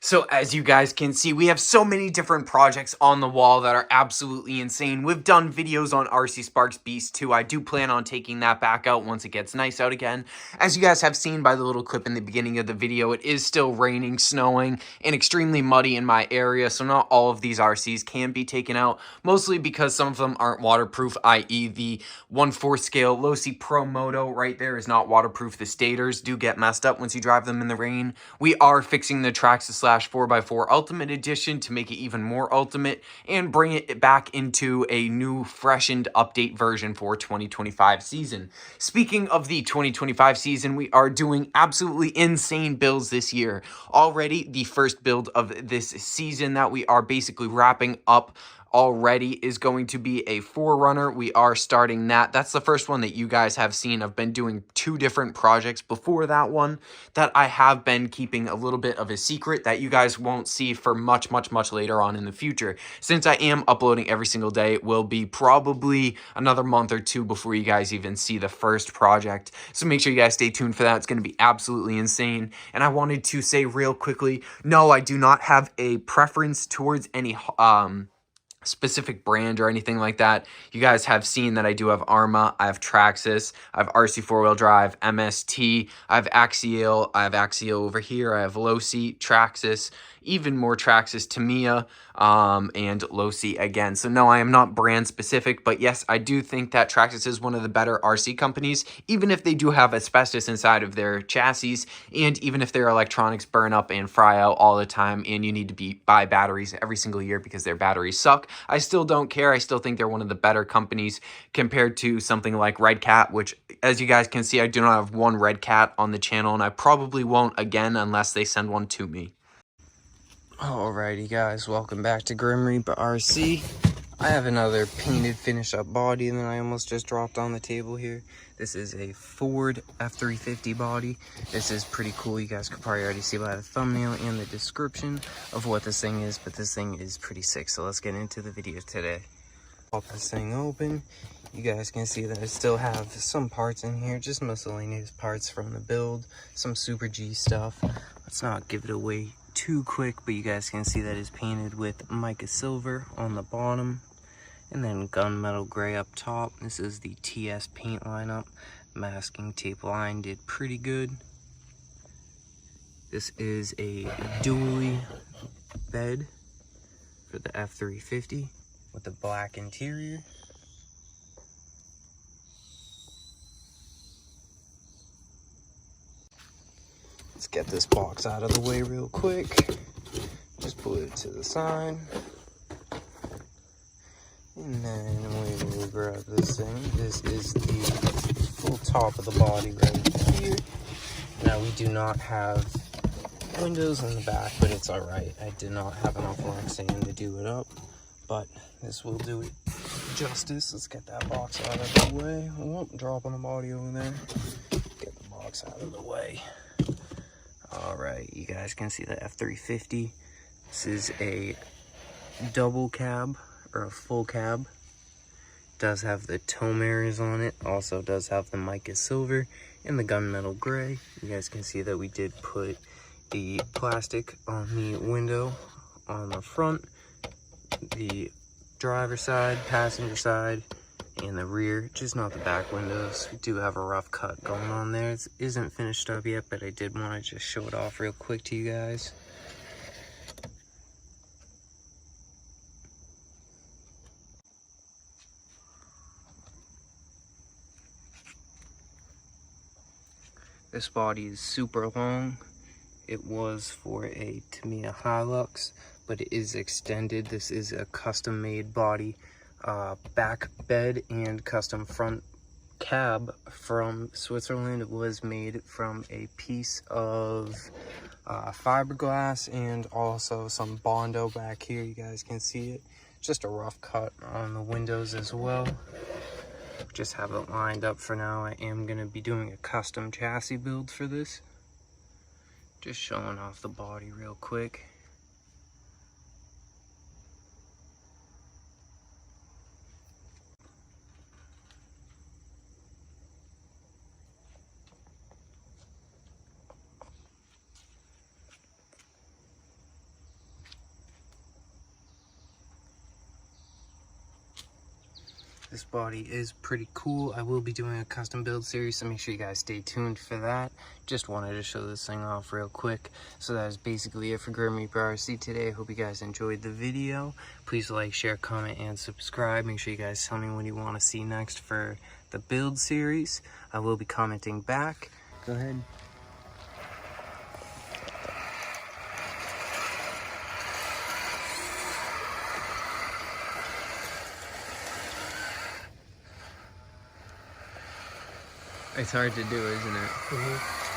So as you guys can see, we have so many different projects on the wall that are absolutely insane. We've done videos on Rcsparks Beast 2. I do plan on taking that back out once it gets nice out again. As you guys have seen by the little clip in the beginning of the video, it is still raining, snowing, and extremely muddy in my area, so not all of these RCs can be taken out, mostly because some of them aren't waterproof, i.e. the 1/4 scale Losi Pro Moto right there is not waterproof. The stators do get messed up once you drive them in the rain. We are fixing the Traxxas 4x4 Ultimate Edition to make it even more ultimate and bring it back into a new, freshened update version for 2025 season. Speaking of the 2025 season, we are doing absolutely insane builds this year. Already the first build of this season that we are basically wrapping up already is going to be a Forerunner. We are starting that. That's the first one that you guys have seen. I've been doing 2 different projects before that one that I have been keeping a little bit of a secret that you guys won't see for much later on in the future. Since I am uploading every single day, it will be probably another month or 2 before you guys even see the first project. So make sure you guys stay tuned for that. It's going to be absolutely insane. And I wanted to say real quickly, no, I do not have a preference towards any specific brand or anything like that. You guys have seen that I do have Arma, I have Traxxas, I have RC 4-wheel drive, MST, I have Axial over here, I have Losi, Traxxas, even more Traxxas, Tamiya, and Losi again. So no, I am not brand specific, but yes, I do think that Traxxas is one of the better RC companies, even if they do have asbestos inside of their chassis, and even if their electronics burn up and fry out all the time, and you need to buy batteries every single year because their batteries suck. I still don't care. I still think they're one of the better companies compared to something like Red Cat, which, as you guys can see, I do not have one Red Cat on the channel, and I probably won't again unless they send one to me. Alrighty guys, welcome back to Grim Reaper RC. I have another painted, finished up body that I almost just dropped on the table here. This is a Ford F-350 body. This is pretty cool. You guys could probably already see by the thumbnail and the description of what this thing is, but this thing is pretty sick. So let's get into the video today. Pop this thing open. You guys can see that I still have some parts in here, just miscellaneous parts from the build, some Super G stuff. Let's not give it away too quick, but you guys can see that it's painted with mica silver on the bottom and then gunmetal gray up top. This is the TS paint lineup. Masking tape line did pretty good. This is a dually bed for the F-350 with the black interior. Let's get this box out of the way real quick. Just put it to the side. And then we will grab this thing. This is the full top of the body right here. Now we do not have windows in the back, but it's alright. I did not have enough black sand to do it up, but this will do it justice. Let's get that box out of the way. Oh, drop on the body over there. Get the box out of the way. Alright, you guys can see the F-350. This is a double cab, or a full cab. Does have the tow mirrors on it. Also does have the mica silver and the gunmetal gray. You guys can see that we did put the plastic on the window on the front, the driver side, passenger side, and the rear, just not the back windows. We do have a rough cut going on there. It isn't finished up yet, but I did want to just show it off real quick to you guys. This body is super long. It was for a Tamiya Hilux, but it is extended. This is a custom made body, back bed and custom front cab from Switzerland. It was made from a piece of fiberglass and also some Bondo back here. You guys can see it. Just a rough cut on the windows as well. Just have it lined up for now. I am going to be doing a custom chassis build for this. Just showing off the body real quick. this body is pretty cool. I will be doing a custom build series, so make sure you guys stay tuned for that. Just wanted to show this thing off real quick. So that is basically it for Grim Reaper RC today. I hope you guys enjoyed the video. Please like, share, comment, and subscribe. Make sure you guys tell me what you want to see next for the build series. I will be commenting back. Go ahead. It's hard to do, isn't it?